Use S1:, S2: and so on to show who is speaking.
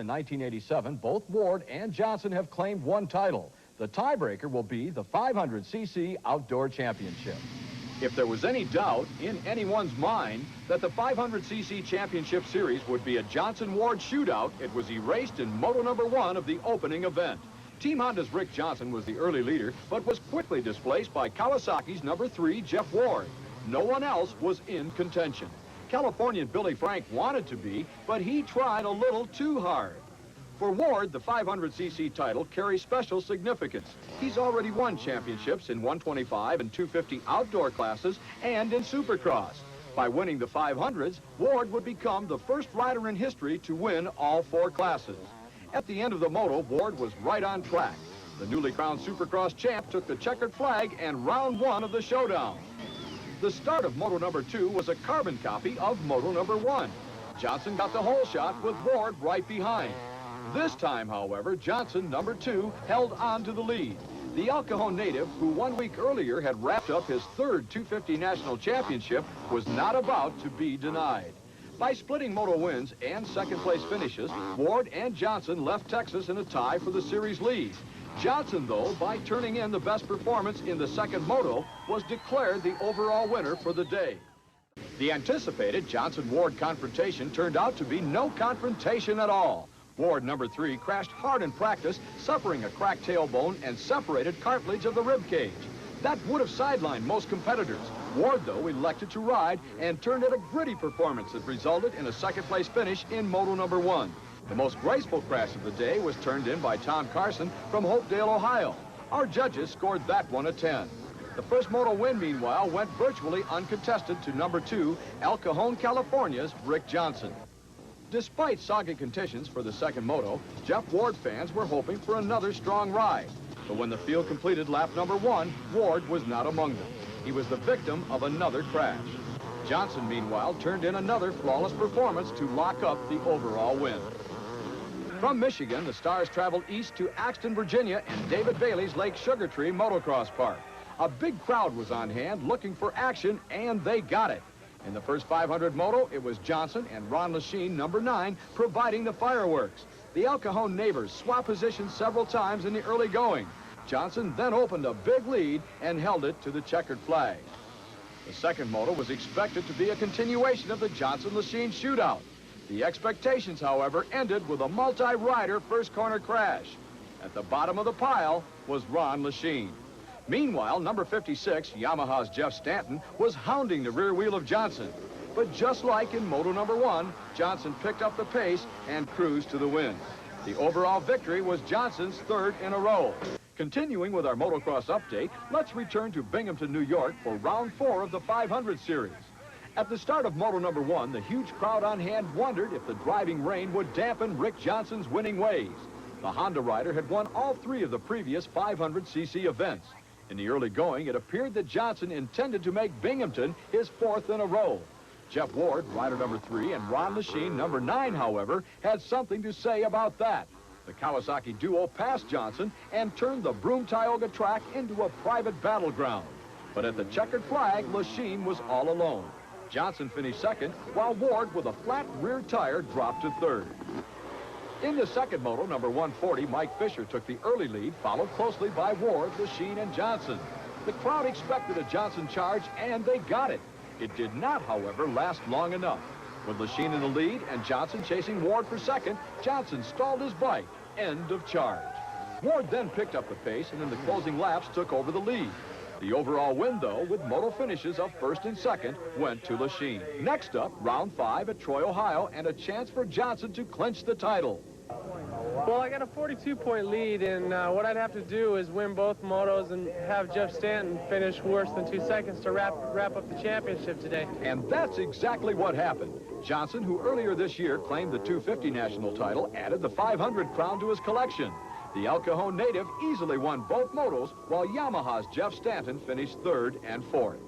S1: in 1987, both Ward and Johnson have claimed one title. The tiebreaker will be the 500cc Outdoor Championship. If there was any doubt in anyone's mind that the 500cc Championship Series would be a Johnson-Ward shootout, it was erased in Moto number 1 of the opening event. Team Honda's Rick Johnson was the early leader, but was quickly displaced by Kawasaki's number 3, Jeff Ward. No one else was in contention. Californian Billy Frank wanted to be, but he tried a little too hard. For Ward, the 500cc title carries special significance. He's already won championships in 125 and 250 outdoor classes and in Supercross. By winning the 500s, Ward would become the first rider in history to win all 4 classes. At the end of the moto, Ward was right on track. The newly crowned Supercross champ took the checkered flag and round 1 of the showdown. The start of Moto number 2 was a carbon copy of Moto number 1. Johnson got the whole shot with Ward right behind. This time, however, Johnson, number 2, held on to the lead. The El Cajon native, who 1 week earlier had wrapped up his 3rd 250 national championship, was not about to be denied. By splitting moto wins and second-place finishes, Ward and Johnson left Texas in a tie for the series lead. Johnson, though, by turning in the best performance in the second moto, was declared the overall winner for the day. The anticipated Johnson-Ward confrontation turned out to be no confrontation at all. Ward, number 3, crashed hard in practice, suffering a cracked tailbone and separated cartilage of the rib cage. That would have sidelined most competitors. Ward, though, elected to ride and turned in a gritty performance that resulted in a second-place finish in Moto number 1. The most graceful crash of the day was turned in by Tom Carson from Hopedale, Ohio. Our judges scored that one a 10. The first moto win, meanwhile, went virtually uncontested to number 2, El Cajon, California's Rick Johnson. Despite soggy conditions for the second moto, Jeff Ward fans were hoping for another strong ride. But when the field completed lap number 1, Ward was not among them. He was the victim of another crash. Johnson, meanwhile, turned in another flawless performance to lock up the overall win. From Michigan, the Stars traveled east to Axton, Virginia, and David Bailey's Lake Sugar Tree Motocross Park. A big crowd was on hand looking for action, and they got it. In the first 500 moto, it was Johnson and Ron Lachine, number 9, providing the fireworks. The El Cajon neighbors swapped positions several times in the early going. Johnson then opened a big lead and held it to the checkered flag. The second moto was expected to be a continuation of the Johnson-Lachine shootout. The expectations, however, ended with a multi-rider first corner crash. At the bottom of the pile was Ron Lachine. Meanwhile, number 56, Yamaha's Jeff Stanton, was hounding the rear wheel of Johnson. But just like in Moto number 1, Johnson picked up the pace and cruised to the win. The overall victory was Johnson's 3rd in a row. Continuing with our motocross update, let's return to Binghamton, New York for round 4 of the 500 series. At the start of Moto number 1, the huge crowd on hand wondered if the driving rain would dampen Rick Johnson's winning ways. The Honda rider had won all 3 of the previous 500cc events. In the early going, it appeared that Johnson intended to make Binghamton his 4th in a row. Jeff Ward, rider number 3, and Ron Lachine, number 9, however, had something to say about that. The Kawasaki duo passed Johnson and turned the Broome Tioga track into a private battleground. But at the checkered flag, Lachine was all alone. Johnson finished 2nd, while Ward, with a flat rear tire, dropped to 3rd. In the second moto, number 140, Mike Fisher took the early lead, followed closely by Ward, Lachine, and Johnson. The crowd expected a Johnson charge, and they got it. It did not, however, last long enough. With Lachine in the lead and Johnson chasing Ward for 2nd, Johnson stalled his bike. End of charge. Ward then picked up the pace and in the closing laps took over the lead. The overall win, though, with moto finishes of 1st and 2nd, went to Lachine. Next up, round 5 at Troy, Ohio, and a chance for Johnson to clinch the title.
S2: Well, I got a 42-point lead, and what I'd have to do is win both motos and have Jeff Stanton finish worse than 2 seconds to wrap up the championship today.
S1: And that's exactly what happened. Johnson, who earlier this year claimed the 250 national title, added the 500 crown to his collection. The El Cajon native easily won both motos, while Yamaha's Jeff Stanton finished 3rd and 4th.